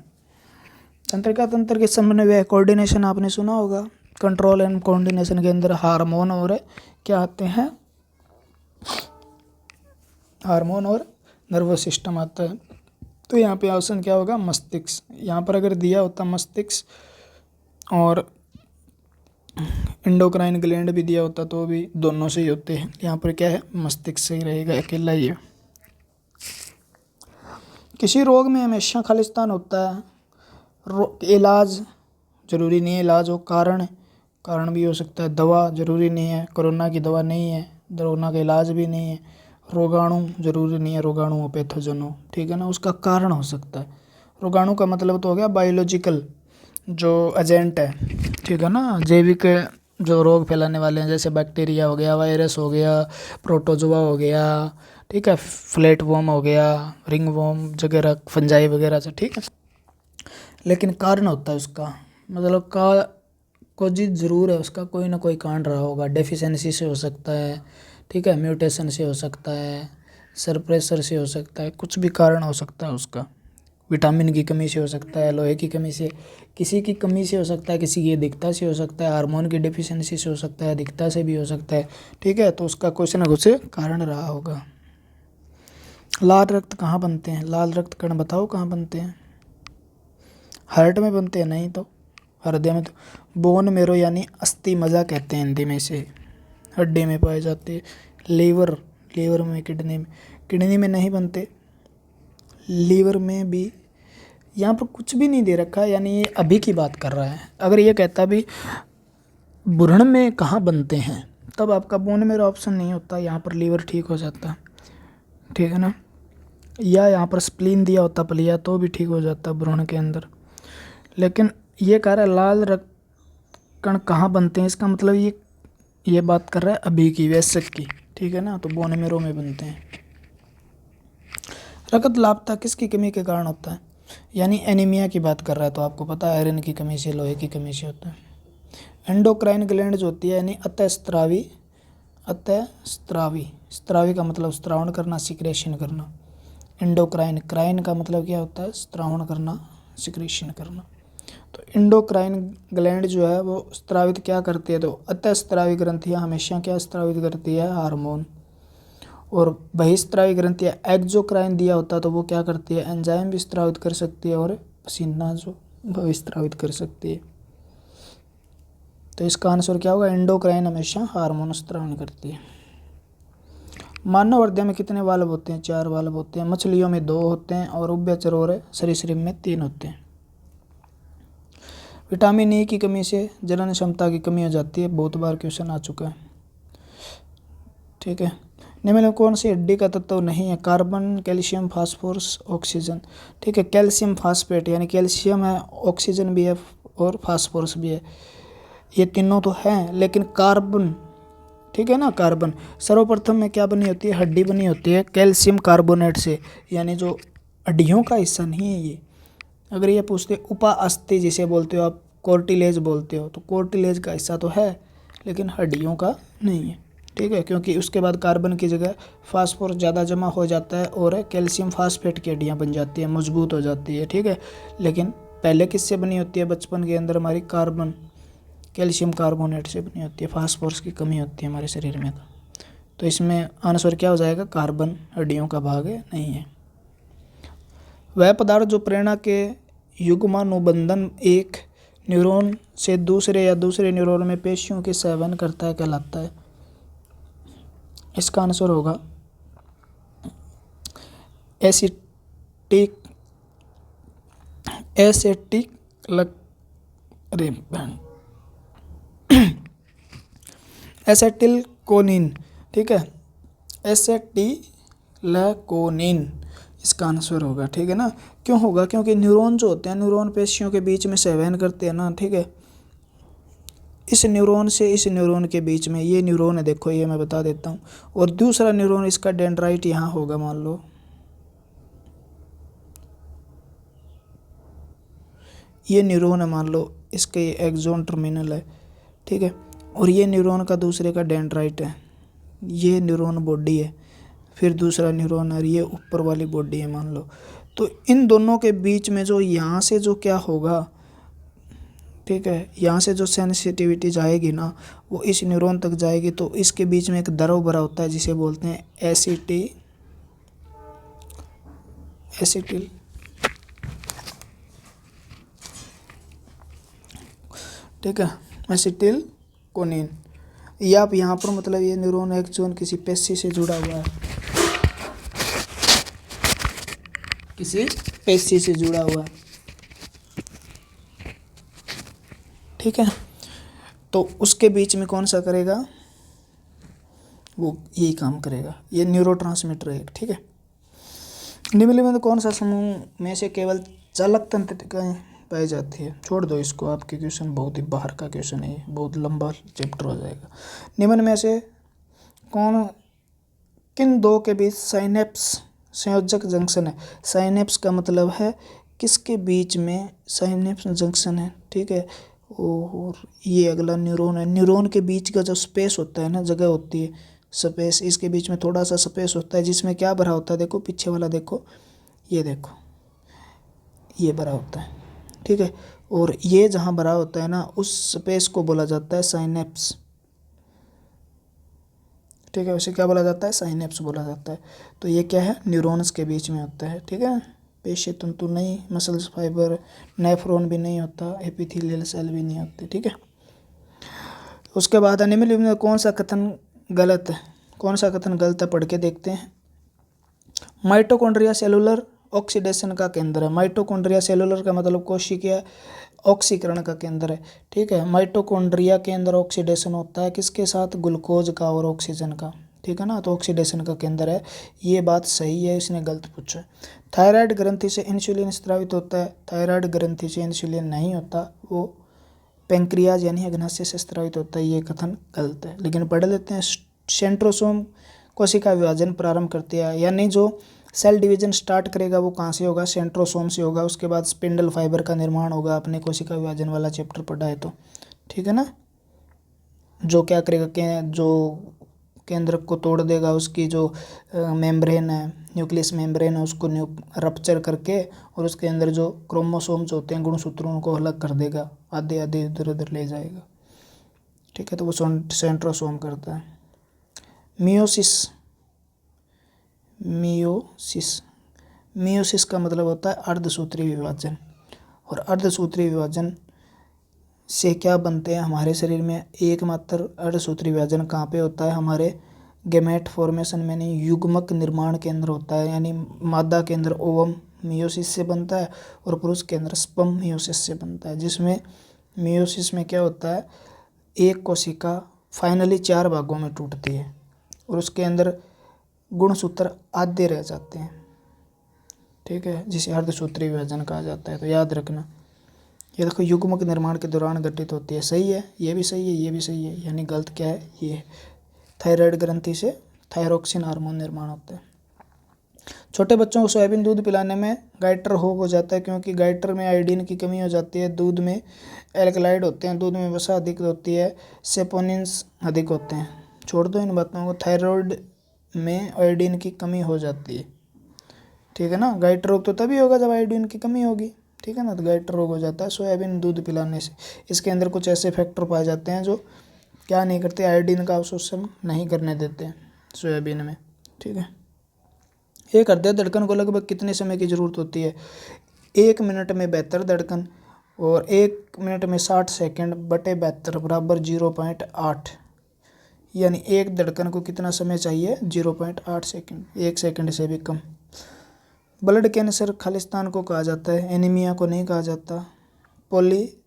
तंत्रिका तंत्र के समन्वय, कोऑर्डिनेशन आपने सुना होगा। कंट्रोल एंड कोऑर्डिनेशन के अंदर हार्मोन और क्या आते हैं? हार्मोन और नर्वस सिस्टम आता है। तो यहाँ पे ऑप्शन क्या होगा? मस्तिष्क। यहाँ पर अगर दिया होता मस्तिष्क और एंडोक्राइन ग्लैंड भी दिया होता तो भी दोनों से ही होते हैं। यहाँ पर क्या है? मस्तिष्क सही रहेगा, अकेला ही है। किसी रोग में हमेशा खालिस्तान होता है। इलाज जरूरी नहीं है, इलाज हो, कारण भी हो सकता है। दवा जरूरी नहीं है, कोरोना की दवा नहीं है, कोरोना का इलाज भी नहीं है। रोगाणु जरूरी नहीं है, रोगाणु हो, पैथोजन हो, ठीक है ना, उसका कारण हो सकता है। रोगाणु का मतलब तो हो गया बायोलॉजिकल जो एजेंट है, ठीक है ना, जैविक जो रोग फैलाने वाले हैं, जैसे बैक्टीरिया हो गया, वायरस हो गया, प्रोटोजोआ हो गया, ठीक है, फ्लैट वॉर्म हो गया, रिंग वॉर्म वगैरह, फंजाई वगैरह से, ठीक है। लेकिन कारण होता है उसका, मतलब का कोई ज़रूर है उसका, कोई ना कोई कारण रहा होगा। डेफिशिएंसी से हो सकता है, ठीक है, म्यूटेशन से हो सकता है, सरप्रेसर से हो सकता है, कुछ भी कारण हो सकता है उसका। विटामिन की कमी से हो सकता है, लोहे की कमी से, किसी की कमी से हो सकता है, किसी की अधिकता से हो सकता है, हार्मोन की डेफिशिएंसी से हो सकता है, अधिकता से भी हो सकता है, ठीक है। तो उसका कुछ ना कुछ कारण रहा होगा। लाल रक्त कहाँ बनते हैं? लाल रक्त कण बताओ कहाँ बनते हैं? हार्ट में बनते हैं? नहीं तो हृदय में। तो बोन मेरो यानी अस्थि मज्जा कहते हैं हिंदी में से, हड्डी में पाए जाते हैं। लीवर, लीवर में, किडनी में नहीं बनते, लीवर में भी। यहाँ पर कुछ भी नहीं दे रखा है, यानी ये अभी की बात कर रहा है। अगर ये कहता भी भ्रूण में कहाँ बनते हैं, तब आपका बोन मेरो ऑप्शन नहीं होता, यहाँ पर लीवर ठीक हो जाता, ठीक है ना। या यहाँ पर स्प्लीन दिया होता पलिया, तो भी ठीक हो जाता भ्रूण के अंदर। लेकिन ये कह रहा है लाल रक्त कण कहाँ बनते हैं, इसका मतलब ये बात कर रहा है अभी की, वयस्क की, ठीक है ना। तो बोन मेरो में बनते हैं। रक्त लापता किसकी कमी के कारण होता है? यानी एनीमिया की बात कर रहा है, तो आपको पता है आयरन की कमी से, लोहे की कमी से होता है। एंडोक्राइन ग्लैंड जो होती है, यानी अतःस्रावी, स्त्रावी का मतलब स्त्रावण करना, सिक्रेशन करना। एंडोक्राइन, क्राइन का मतलब क्या होता है? स्त्रावण करना, सिक्रेशन करना। तो एंडोक्राइन ग्लैंड जो है वो स्त्रावित क्या करती है? तो अतःस्रावी ग्रंथियाँ हमेशा क्या स्त्रावित करती है? हार्मोन। और बहिस्त्रावी ग्रंथि या एक्सोक्राइन दिया होता तो वो क्या करती है, एंजाइम भी स्त्रावित कर सकती है और पसीना जो बहिस्त्रावित कर सकती है। तो इसका आंसर क्या होगा, एंडोक्राइन हमेशा हार्मोन स्त्रावन करती है। मानव हृदय में कितने वाल्व होते हैं, 4 वाल्व होते हैं। मछलियों में 2 होते हैं और उभयचर और सरीसृप में 3 होते हैं। विटामिन ई की कमी से जनन क्षमता की कमी हो जाती है, बहुत बार क्वेश्चन आ चुका है। ठीक है, निम्न में कौन सी हड्डी का तत्व नहीं है, कार्बन, कैल्शियम, फास्फोरस, ऑक्सीजन। ठीक है, कैल्शियम फास्फेट यानी कैल्शियम है, ऑक्सीजन भी है और फास्फोरस भी है, ये तीनों तो हैं, लेकिन कार्बन, ठीक है ना, कार्बन सर्वप्रथम में क्या बनी होती है, हड्डी बनी होती है कैल्शियम कार्बोनेट से, यानी जो हड्डियों का हिस्सा नहीं है ये। अगर ये पूछते उपा अस्थि जिसे बोलते हो आप, कोर्टिलेज बोलते हो, तो कोर्टिलेज का हिस्सा तो है लेकिन हड्डियों का नहीं है। ठीक है, क्योंकि उसके बाद कार्बन की जगह फास्फोरस ज़्यादा जमा हो जाता है और कैल्शियम फास्फेट की हड्डियाँ बन जाती है, मजबूत हो जाती है। ठीक है, लेकिन पहले किससे बनी होती है, बचपन के अंदर हमारी कार्बन कैल्शियम कार्बोनेट से बनी होती है, फास्फोरस की कमी होती है हमारे शरीर में। तो इसमें आंसर क्या हो जाएगा, कार्बन हड्डियों का भाग नहीं है। वह पदार्थ जो प्रेरणा के युग्मानुबंधन एक न्यूरॉन से दूसरे या दूसरे न्यूरॉन में पेशियों के सेवन करता है कहलाता है। इसका आंसर होगा एसिटिक एसेटिलकोनिन। ठीक है, एसेटिलकोनिन इसका आंसर होगा। ठीक है ना, क्यों होगा, क्योंकि न्यूरॉन जो होते हैं, न्यूरॉन पेशियों के बीच में संवहन करते हैं ना। ठीक है, इस न्यूरॉन से इस न्यूरॉन के बीच में, ये न्यूरॉन है देखो, ये मैं बता देता हूँ, और दूसरा न्यूरॉन इसका डेंड्राइट यहाँ होगा, मान लो ये न्यूरॉन है, मान लो इसका ये एक्सोन टर्मिनल है। ठीक है, और ये न्यूरॉन का दूसरे का डेंड्राइट है, ये न्यूरॉन बॉडी है, फिर दूसरा न्यूरॉन और ये ऊपर वाली बॉडी है मान लो। तो इन दोनों के बीच में जो यहाँ से जो क्या होगा, ठीक है, यहाँ से जो सेंसिटिविटी जाएगी ना वो इस न्यूरॉन तक जाएगी, तो इसके बीच में एक द्रव भरा होता है जिसे बोलते हैं एसिटिल ठीक है, एसिटिलकोनिन। ये आप यहाँ पर मतलब ये न्यूरॉन एक्सोन किसी पेशी से जुड़ा हुआ है, किसी पेशी से जुड़ा हुआ है। ठीक है, तो उसके बीच में कौन सा करेगा, वो यही काम करेगा, ये न्यूरोट्रांसमीटर है। ठीक है, निम्नलिखित में कौन सा समूह में से केवल चालक तंत्रिकाएं पाई जाती है। छोड़ दो इसको, आपके क्वेश्चन बहुत ही बाहर का क्वेश्चन है, ये बहुत लंबा चैप्टर हो जाएगा। निम्न में से किन दो के बीच साइनेप्स संयोजक जंक्शन है। साइनेप्स का मतलब है किसके बीच में साइनेप्स जंक्शन है। ठीक है, और ये अगला न्यूरॉन है, न्यूरॉन के बीच का जो स्पेस होता है ना, जगह होती है स्पेस, इसके बीच में थोड़ा सा स्पेस होता है जिसमें क्या भरा होता है, देखो पीछे वाला देखो, ये देखो ये भरा होता है। ठीक है, और ये जहाँ भरा होता है ना उस स्पेस को बोला जाता है साइनेप्स। ठीक है, उसे क्या बोला जाता है, साइनेप्स बोला जाता है। तो ये क्या है, न्यूरॉन्स के बीच में होता है। ठीक है, पेशी तंतु नहीं, मसल्स फाइबर, नेफ्रॉन भी नहीं होता, एपिथेलियल सेल भी नहीं होते। ठीक है, उसके बाद निम्नलिखित में कौन सा कथन गलत है, कौन सा कथन गलत है पढ़ के देखते हैं। माइटोकॉन्ड्रिया सेलुलर ऑक्सीडेशन का केंद्र है। माइटोकॉन्ड्रिया सेलुलर का मतलब कोशिकीय ऑक्सीकरण का केंद्र है। ठीक है, माइटोकॉन्ड्रिया के अंदर ऑक्सीडेशन होता है किसके साथ, ग्लूकोज का और ऑक्सीजन का। ठीक है ना, तो ऑक्सीडेशन का केंद्र है, ये बात सही है, इसने गलत पूछा है। थायराइड ग्रंथि से इंसुलिन स्रावित होता है। थायराइड ग्रंथि से इंसुलिन नहीं होता, वो पेंक्रियाज यानी अग्नाशय से स्रावित होता है, ये कथन गलत है। लेकिन पढ़ लेते हैं, सेंट्रोसोम कोशिका विभाजन प्रारंभ करती है, यानी जो सेल डिवीजन स्टार्ट करेगा वो कहाँ से होगा, सेंट्रोसोम से होगा। उसके बाद स्पिंडल फाइबर का निर्माण होगा, अपने कोशिका विभाजन वाला चैप्टर पढ़ा है तो। ठीक है ना, जो क्या करेगा, जो केंद्र को तोड़ देगा, उसकी जो मेम्ब्रेन है, न्यूक्लियस मेम्ब्रेन है, उसको रप्चर करके और उसके अंदर जो क्रोमोसोम्स होते हैं, गुणसूत्रों को अलग कर देगा, आधे आधे इधर उधर ले जाएगा। ठीक है, तो वो सेंट्रोसोम करता है। Meiosis meiosis. मियोसिस का मतलब होता है अर्धसूत्री विभाजन। और अर्धसूत्री विभाजन से क्या बनते हैं हमारे शरीर में? एकमात्र अर्धसूत्री विभाजन कहाँ पे होता है? हमारे गैमेट फॉर्मेशन में, नहीं, युग्मक निर्माण केंद्र होता है, यानी मादा केंद्र ओवम मियोसिस से बनता है और पुरुष केंद्र स्पर्म मियोसिस से बनता है। जिसमें मियोसिस में क्या होता है, एक कोशिका फाइनली 4 भागों में टूटती है और उसके अंदर गुणसूत्र आधे रह जाते हैं, ठीक है, जिसे अर्धसूत्री विभाजन कहा जाता है। तो याद रखना, ये देखो युग्मक निर्माण के दौरान घटित होती है। सही है, ये भी सही है, ये भी सही है, यानी गलत क्या है? ये थायराइड ग्रंथि से थायरोक्सिन हार्मोन निर्माण होता है। छोटे बच्चों को सोयाबीन दूध पिलाने में गाइटर हो जाता है, क्योंकि गाइटर में आयोडीन की कमी हो जाती है। दूध में एल्कलाइड होते हैं, दूध में वसा अधिक होती है, सेपोनिन्स अधिक होते हैं। छोड़ दो इन बातों को। थायराइड में आयोडीन की कमी हो जाती है, ठीक है ना। गाइटर रोग तो तभी होगा जब आयोडीन की कमी होगी, ठीक है ना। तो गाइटर रोग हो जाता है सोयाबीन दूध पिलाने से। इसके अंदर कुछ ऐसे फैक्टर पाए जाते हैं जो क्या नहीं करते, आयोडीन का अवशोषण नहीं करने देते हैं सोयाबीन में, ठीक है। एक हृदय धड़कन को लगभग कितने समय की ज़रूरत होती है? 1 मिनट में 72 धड़कन और 1 मिनट में 60 सेकंड बटे 72 बराबर 0.8, यानी एक धड़कन को कितना समय चाहिए? 0.8 सेकंड, 1 सेकंड से भी कम। ब्लड कैंसर खालिस्तान को कहा जाता है, एनीमिया को नहीं कहा जाता, पॉलीसाइथेमिया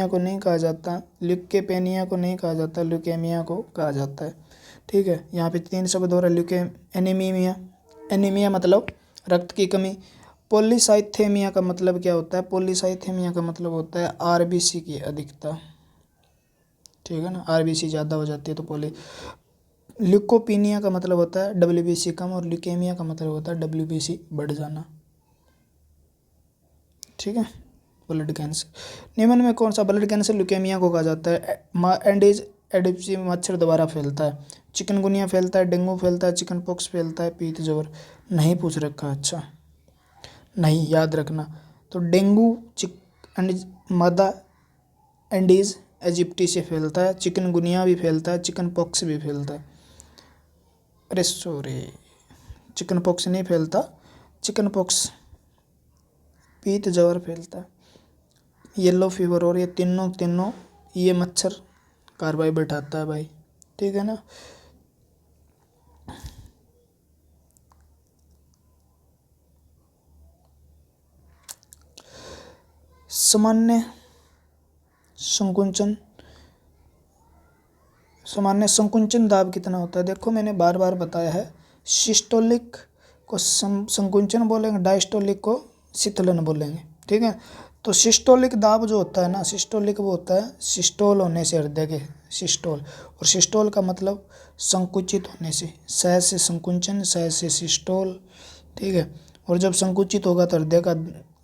को नहीं कहा जाता, ल्यूकेपेनिया को नहीं कहा जाता, ल्यूकेमिया को कहा जाता है, ठीक है। यहाँ पे 3 शब्द हो रहा है, एनीमिया, एनीमिया मतलब रक्त की कमी। पॉलीसाइथेमिया का मतलब क्या होता है? पॉलीसाइथेमिया का मतलब होता है आरबीसी की अधिकता, ठीक है ना, आरबीसी ज़्यादा हो जाती है तो ल्यूकोपीनिया का मतलब होता है डब्ल्यूबीसी कम, और ल्यूकेमिया का मतलब होता है डब्ल्यूबीसी बढ़ जाना, ठीक है। ब्लड कैंसर, निम्न में कौन सा ब्लड कैंसर ल्यूकेमिया को कहा जाता है? एंडीज एडिप्सी मच्छर द्वारा फैलता है, चिकनगुनिया फैलता है, डेंगू फैलता है, चिकन पॉक्स फैलता है, पीत ज्वर। नहीं पूछ रखा, अच्छा नहीं, याद रखना। तो डेंगू मादा एंडीज एजिप्टी से फैलता है, चिकनगुनिया भी फैलता है, चिकन पॉक्स भी फैलता है। अरे सॉरी, चिकन पॉक्स नहीं फैलता, चिकन पॉक्स पीत ज्वर फैलता है, येलो फीवर, और ये तीनों ये मच्छर कार्रवाई बैठाता है भाई, ठीक है ना। सामान्य संकुंचन दाब कितना होता है? देखो मैंने बार बार बताया है, सिस्टोलिक को संकुंचन बोलेंगे, डायस्टोलिक को शीतलन बोलेंगे, ठीक है। तो सिस्टोलिक दाब जो होता है ना, सिस्टोलिक वो होता है सिस्टोल होने से हृदय के, सिस्टोल, और सिस्टोल का मतलब संकुचित होने से, सह से संकुंचन, सह से सिस्टोल, ठीक है। और जब संकुचित होगा तो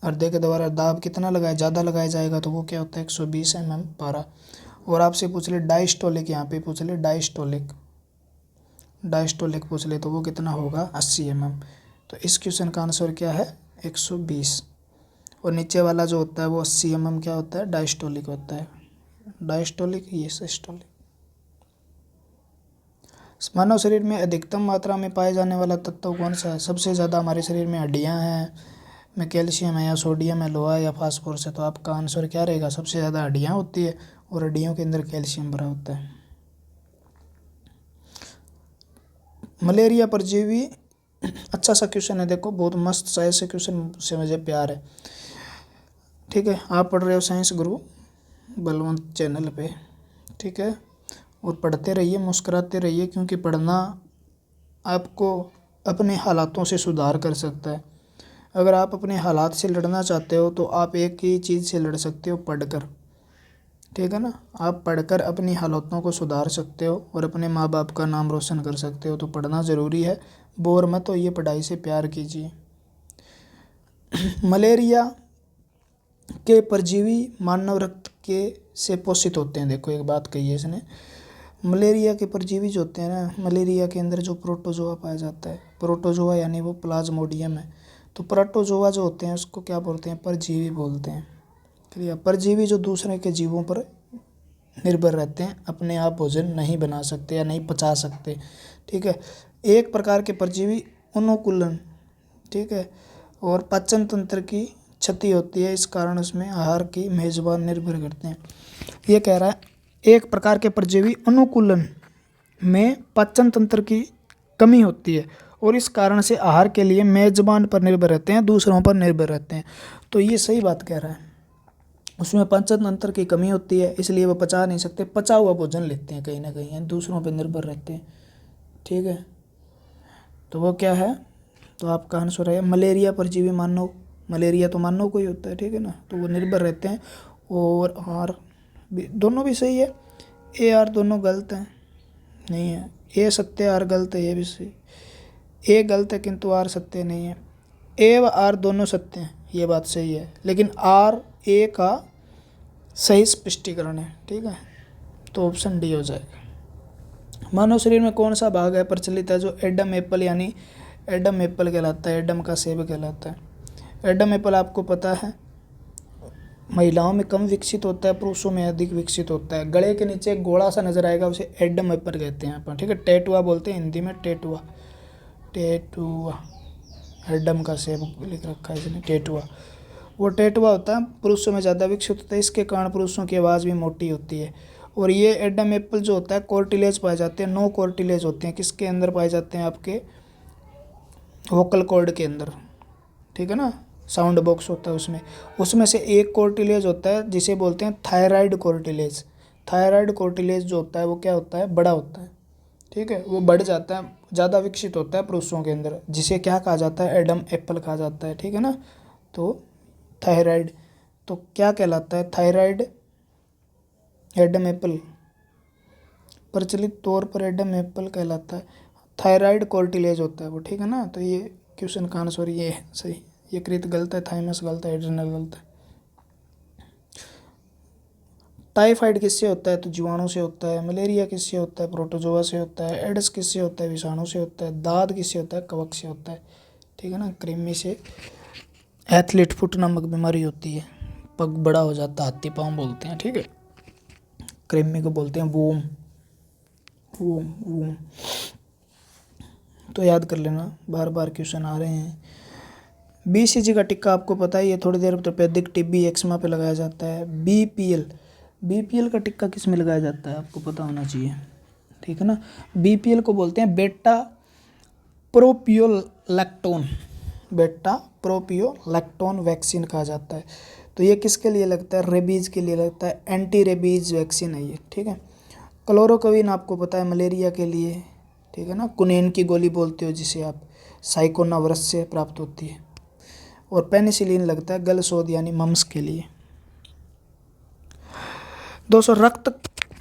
हृदय के द्वारा दाब कितना लगाया, ज़्यादा लगाया जाएगा, तो वो क्या होता है 120 mm पारा। और आपसे पूछ ले डायस्टोलिक, यहाँ पे पूछ ले डायस्टोलिक पूछ ले तो वो कितना होगा 80 mm। तो इस क्वेश्चन का आंसर क्या है 120। और नीचे वाला जो होता है वो 80 mm क्या होता है, डायस्टोलिक होता है, डायस्टोलिक, ये सिस्टोलिक। मानव शरीर में अधिकतम मात्रा में पाए जाने वाला तत्व कौन सा है? सबसे ज़्यादा हमारे शरीर में हड्डियाँ हैं, में कैल्शियम है या सोडियम है, लोहा या फास्फोरस है। तो आपका आंसर क्या रहेगा? सबसे ज़्यादा हड्डियाँ होती है और हड्डियों के अंदर कैल्शियम भरा होता है। मलेरिया परजीवी, अच्छा सा क्वेश्चन है, देखो बहुत मस्त सा, ऐसे क्वेश्चन से मुझे प्यार है, ठीक है। आप पढ़ रहे हो साइंस गुरु बलवंत चैनल पे, ठीक है, और पढ़ते रहिए, मुस्कुराते रहिए, क्योंकि पढ़ना आपको अपने हालातों से सुधार कर सकता है। अगर आप अपने हालात से लड़ना चाहते हो तो आप एक ही चीज़ से लड़ सकते हो, पढ़कर, ठीक है ना। आप पढ़कर अपनी हालातों को सुधार सकते हो और अपने माँ बाप का नाम रोशन कर सकते हो। तो पढ़ना ज़रूरी है, बोर मत होइए, पढ़ाई से प्यार कीजिए। मलेरिया के परजीवी मानव रक्त के से पोषित होते हैं। देखो एक बात कही है इसने, मलेरिया के परजीवी जो होते हैं ना, मलेरिया के अंदर जो प्रोटोजोआ पाया जाता है, प्रोटोजोआ यानी वो प्लाज्मोडियम है, तो प्रोटोजोआ जो होते हैं उसको क्या बोलते हैं? परजीवी बोलते हैं। क्लियर? परजीवी जो दूसरे के जीवों पर निर्भर रहते हैं, अपने आप भोजन नहीं बना सकते या नहीं पचा सकते, ठीक है। एक प्रकार के परजीवी अनुकूलन, ठीक है, और पाचन तंत्र की क्षति होती है, इस कारण उसमें आहार की मेजबान निर्भर करते हैं। ये कह रहा है एक प्रकार के परजीवी अनुकूलन में पाचन तंत्र की कमी होती है और इस कारण से आहार के लिए मेजबान पर निर्भर रहते हैं, दूसरों पर निर्भर रहते हैं। तो ये सही बात कह रहा है, उसमें पाचन तंत्र की कमी होती है, इसलिए वो पचा नहीं सकते, पचा हुआ भोजन लेते हैं कहीं ना कहीं, यानी दूसरों पर निर्भर रहते हैं, ठीक है। तो वो क्या है, तो आपका आंसर है मलेरिया परजीवी मानव, मलेरिया तो मानव को ही होता है, ठीक है ना, तो वो निर्भर रहते हैं। और आर भी, दोनों भी सही है, ए आर दोनों गलत हैं, नहीं है, ए सत्य आर गलत है, ये भी सही, ए गलत है किंतु आर सत्य नहीं है, ए व आर दोनों सत्य हैं, ये बात सही है, लेकिन आर ए का सही स्पष्टीकरण है, ठीक है, तो ऑप्शन डी हो जाएगा। मानव शरीर में कौन सा भाग है प्रचलित है जो एडम एप्पल यानी एडम एप्पल कहलाता है, एडम का सेब कहलाता है। एडम एप्पल आपको पता है महिलाओं में कम विकसित होता है, पुरुषों में अधिक विकसित होता है। गले के नीचे एक गोला सा नजर आएगा, उसे एडम एप्पल कहते हैं अपन, ठीक है, टेटुआ बोलते हैं हिंदी में, टेटुआ, टेटुआ, एडम का सेब लिख रखा है इसने, टेटुआ, वो टेटुआ होता है, पुरुषों में ज़्यादा विकसित होता है, इसके कारण पुरुषों की आवाज़ भी मोटी होती है। और ये एडम एप्पल जो होता है कॉर्टिलेज पाए जाते हैं, 9 कॉर्टिलेज होते हैं, किसके अंदर पाए जाते हैं, आपके वोकल कॉर्ड के अंदर, ठीक है ना, साउंड बॉक्स होता है उसमें, उसमें से एक कॉर्टिलेज होता है जिसे बोलते हैं थायराइड कॉर्टिलेज। थायराइड कॉर्टिलेज जो होता है वो क्या होता है, बड़ा होता है, ठीक है, वो बढ़ जाता है, ज़्यादा विकसित होता है पुरुषों के अंदर, जिसे क्या कहा जाता है, एडम एप्पल कहा जाता है, ठीक है ना। तो थायराइड तो क्या कहलाता है, थायराइड एडम एप्पल, प्रचलित तौर पर एडम एप्पल कहलाता है, थायराइड कॉर्टिलेज होता है वो, ठीक है ना। तो ये क्वेश्चन का आंसर ये है सही, ये कृत गलत है, थाइमस गलत है, एड्रिनल गलत है। टाइफाइड किससे होता है, तो जीवाणु से होता है। मलेरिया किससे होता है, प्रोटोजोआ से होता है। एड्स किससे होता है, विषाणु से होता है। दाद किससे होता है, कवक से होता है, ठीक है ना, कृमि से। एथलीट फुट नामक बीमारी होती है, पग बड़ा हो जाता है, हाथी पाँव बोलते हैं, ठीक है, कृमि को बोलते हैं वूम, वूम वूम। तो याद कर लेना, बार बार क्वेश्चन आ रहे हैं। बीसीजी का टिक्का आपको पता है, ये थोड़ी देर तपेदिक टिब्बी एक्समा पे लगाया जाता है। बीपीएल, बीपीएल का टिक्का किस में लगाया जाता है, आपको पता होना चाहिए, ठीक है ना। बीपीएल को बोलते हैं बेटा प्रोपियोलैक्टोन, बेटा प्रोपियोलैक्टोन वैक्सीन कहा जाता है। तो ये किसके लिए लगता है, रेबीज़ के लिए लगता है, एंटी रेबीज़ वैक्सीन है ये, ठीक है। क्लोरोक्विन आपको पता है मलेरिया के लिए, ठीक है ना, कुनेन की गोली बोलते हो जिसे आप, साइकोना वायरस से प्राप्त होती है। और पेनिसिलिन लगता है गलशोध यानी मम्स के लिए। दोस्तों रक्त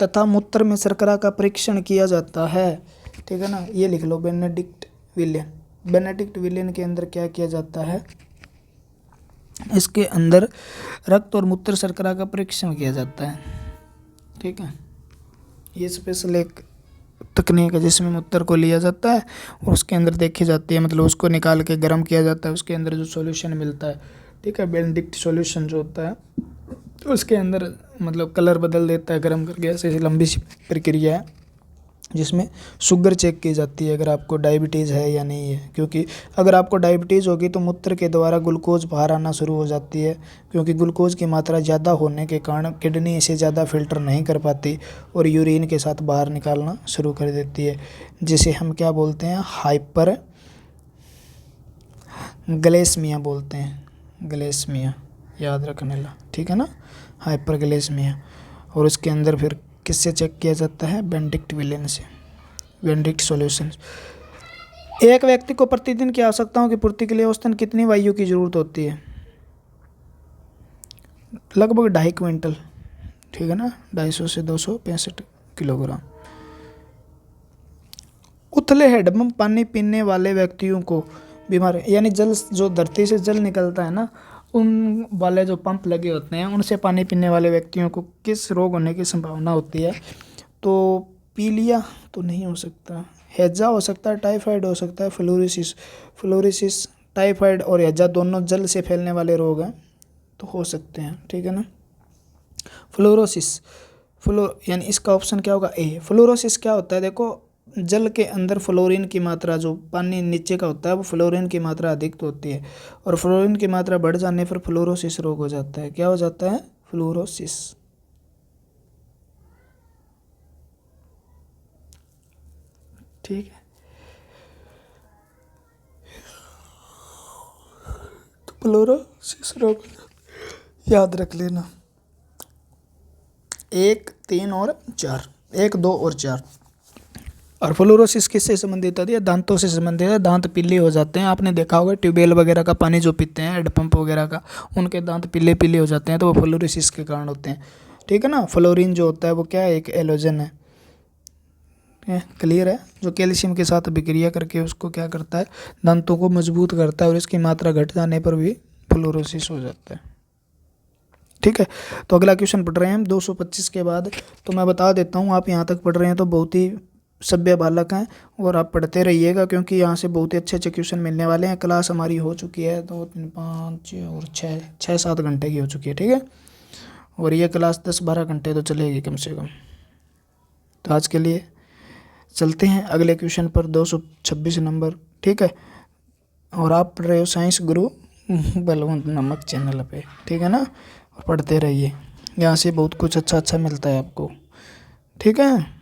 तथा मूत्र में शर्करा का परीक्षण किया जाता है, ठीक है ना, ये लिख लो, बेनेडिक्ट विलियन। बेनेडिक्ट विलियन के अंदर क्या किया जाता है, इसके अंदर रक्त और मूत्र शर्करा का परीक्षण किया जाता है, ठीक है। ये स्पेशल एक तकनीक है जिसमें मूत्र को लिया जाता है और उसके अंदर देखी जाती है, मतलब उसको निकाल के गर्म किया जाता है, उसके अंदर जो सॉल्यूशन मिलता है, ठीक है, बेनेडिक्ट सॉल्यूशन जो होता है उसके अंदर मतलब कलर बदल देता है गर्म करके। ऐसी लंबी सी प्रक्रिया है जिसमें शुगर चेक की जाती है अगर आपको डायबिटीज़ है या नहीं है, क्योंकि अगर आपको डायबिटीज़ होगी तो मूत्र के द्वारा ग्लूकोज बाहर आना शुरू हो जाती है, क्योंकि ग्लूकोज की मात्रा ज़्यादा होने के कारण किडनी इसे ज़्यादा फिल्टर नहीं कर पाती और यूरिन के साथ बाहर निकालना शुरू कर देती है, जिसे हम क्या बोलते हैं, हाइपर ग्लाइसेमिया बोलते हैं, ग्लाइसेमिया याद रखने ला, ठीक है ना, हाइपर ग्लाइसेमिया। और उसके अंदर फिर किससे चेक किया जाता है, बेनेडिक्ट विलियन से, बेनेडिक्ट सॉल्यूशन। एक व्यक्ति को प्रतिदिन की आवश्यकताओं की पूर्ति के लिए औसतन कितनी वायु की जरूरत होती है, लगभग 2.5 क्विंटल, ठीक है ना, 250 से 265 किलोग्राम। उथले हेडपंप पानी पीने वाले व्यक्तियों को बीमार, यानी जल जो धरती से जल निकलता है ना, उन वाले जो पंप लगे होते हैं उनसे पानी पीने वाले व्यक्तियों को किस रोग होने की संभावना होती है, तो पीलिया तो नहीं हो सकता, हैजा हो सकता है, टाइफाइड हो सकता है, फ्लोरोसिस, फ्लोरोसिस टाइफाइड और हैजा दोनों जल से फैलने वाले रोग हैं तो हो सकते हैं, ठीक है ना। फ्लोरोसिस, यानी इसका ऑप्शन क्या होगा, ए। फ्लोरोसिस क्या होता है, देखो जल के अंदर फ्लोरीन की मात्रा, जो पानी नीचे का होता है वो फ्लोरीन की मात्रा अधिक तो होती है, और फ्लोरीन की मात्रा बढ़ जाने पर फ्लोरोसिस रोग हो जाता है। क्या हो जाता है? फ्लोरोसिस। ठीक है, तो फ्लोरोसिस रोग याद रख लेना। 1, 3 और 4, 1, 2 और 4। और फ्लोरोसिस किससे संबंधित होती है? दांतों से संबंधित है। दांत पीले हो जाते हैं, आपने देखा होगा ट्यूबवेल वगैरह का पानी जो पीते हैं, हेडपम्प वगैरह का, उनके दांत पीले पीले हो जाते हैं, तो वो फ्लोरोसिस के कारण होते हैं। ठीक है ना। फ्लोरीन जो होता है वो क्या है? एक एलोजन है। क्लियर है? जो कैल्शियम के साथ अभिक्रिया करके उसको क्या करता है? दांतों को मजबूत करता है, और इसकी मात्रा घट जाने पर भी फ्लोरोसिस हो जाता है। ठीक है, तो अगला क्वेश्चन पढ़ रहे हैं हम 225 के बाद। तो मैं बता देता हूँ, आप यहाँ तक पढ़ रहे हैं तो बहुत ही सभ्य बालक हैं, और आप पढ़ते रहिएगा, क्योंकि यहाँ से बहुत ही अच्छे अच्छे क्वेश्चन मिलने वाले हैं। क्लास हमारी हो चुकी है 2, 3, 5 और 6-7 घंटे की हो चुकी है। ठीक है, और ये क्लास 10-12 घंटे तो चलेगी कम से कम। तो आज के लिए चलते हैं अगले क्वेश्चन पर, 226 नंबर। ठीक है, और आप पढ़ रहे हो साइंस गुरु बलवंत नमक चैनल पे। ठीक है ना, और पढ़ते रहिए, यहाँ से बहुत कुछ अच्छा अच्छा मिलता है आपको। ठीक है।